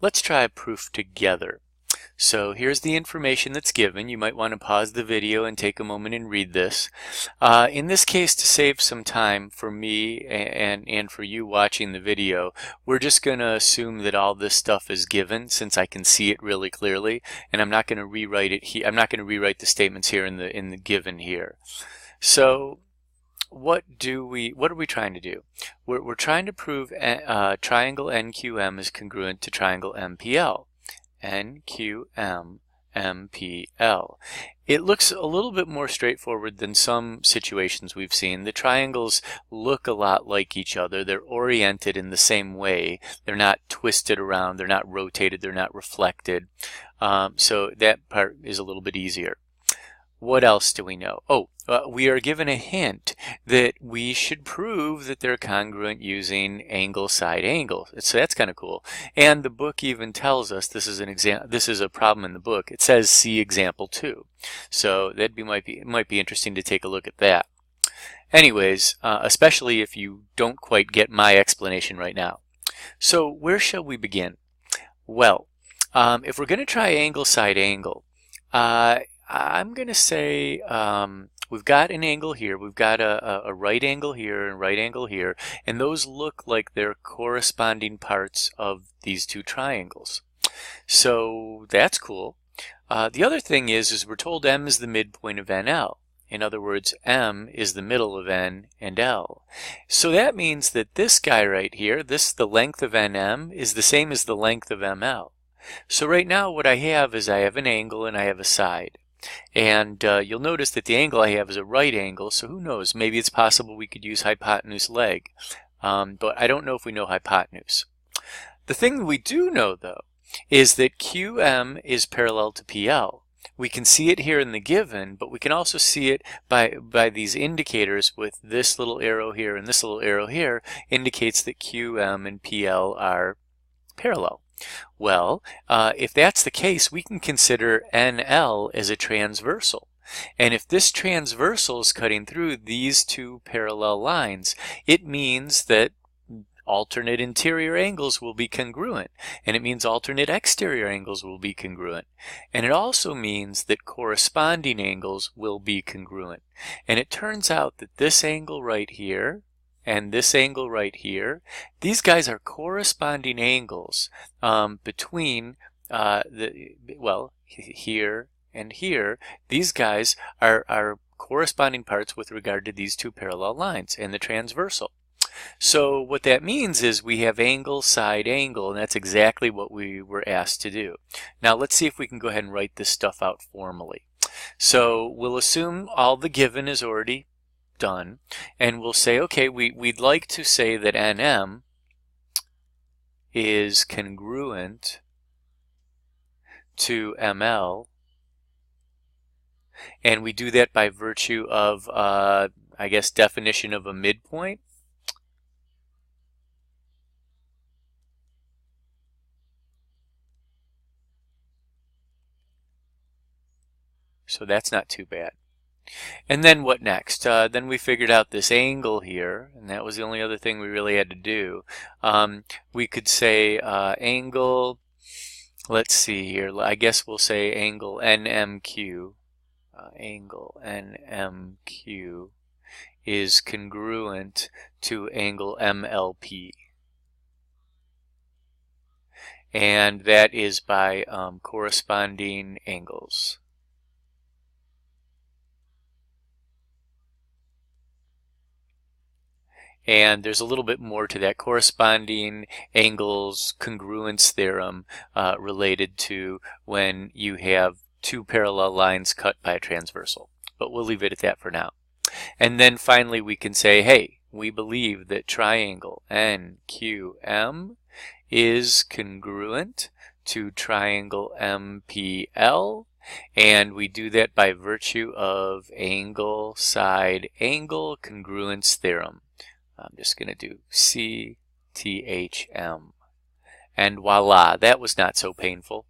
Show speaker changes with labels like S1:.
S1: let's try a proof together. So here's the information that's given. You might want to pause the video and take a moment and read this. In this case, to save some time for me and for you watching the video, we're just going to assume that all this stuff is given since I can see it really clearly, and I'm not going to rewrite it here. I'm not going to rewrite the statements here in the given here. So what are we trying to do? We're trying to prove triangle NQM is congruent to triangle MPL. NQM MPL. It looks a little bit more straightforward than some situations we've seen. The triangles look a lot like each other. They're oriented in the same way. They're not twisted around. They're not rotated. They're not reflected. So that part is a little bit easier. What else do we know? We are given a hint that we should prove that they're congruent using angle side angle. So that's kind of cool. And the book even tells us this is a problem in the book. It says see example 2. So that might be interesting to take a look at that. Anyways, especially if you don't quite get my explanation right now. So where shall we begin? Well, if we're going to try angle side angle, I'm going to say we've got an angle here, we've got a right angle here and right angle here, and those look like they're corresponding parts of these two triangles. So that's cool. The other thing is we're told M is the midpoint of NL. In other words, M is the middle of N and L. So that means that this guy right here, the length of NM, is the same as the length of ML. So right now what I have is I have an angle and I have a side. And you'll notice that the angle I have is a right angle, so who knows, maybe it's possible we could use hypotenuse leg. But I don't know if we know hypotenuse. The thing that we do know, though, is that QM is parallel to PL. We can see it here in the given, but we can also see it by these indicators with this little arrow here and this little arrow here indicates that QM and PL are parallel. Well, if that's the case, we can consider NL as a transversal. And if this transversal is cutting through these two parallel lines, it means that alternate interior angles will be congruent. And it means alternate exterior angles will be congruent. And it also means that corresponding angles will be congruent. And it turns out that this angle right here and this angle right here, these guys are corresponding angles between here and here. These guys are corresponding parts with regard to these two parallel lines and the transversal. So what that means is we have angle side angle, and that's exactly what we were asked to do. Now let's see if we can go ahead and write this stuff out formally. So we'll assume all the given is already done, and we'll say, okay, we'd like to say that NM is congruent to ML, and we do that by virtue of, I guess, definition of a midpoint. So that's not too bad. And then what next? Then we figured out this angle here, and that was the only other thing we really had to do. We could say angle, let's see here, I guess we'll say angle NMQ. Angle NMQ is congruent to angle MLP. And that is by corresponding angles. And there's a little bit more to that corresponding angles congruence theorem related to when you have two parallel lines cut by a transversal. But we'll leave it at that for now. And then finally we can say, hey, we believe that triangle NQM is congruent to triangle MPL, and we do that by virtue of angle side angle congruence theorem. I'm just going to do CTHM. And voila, that was not so painful.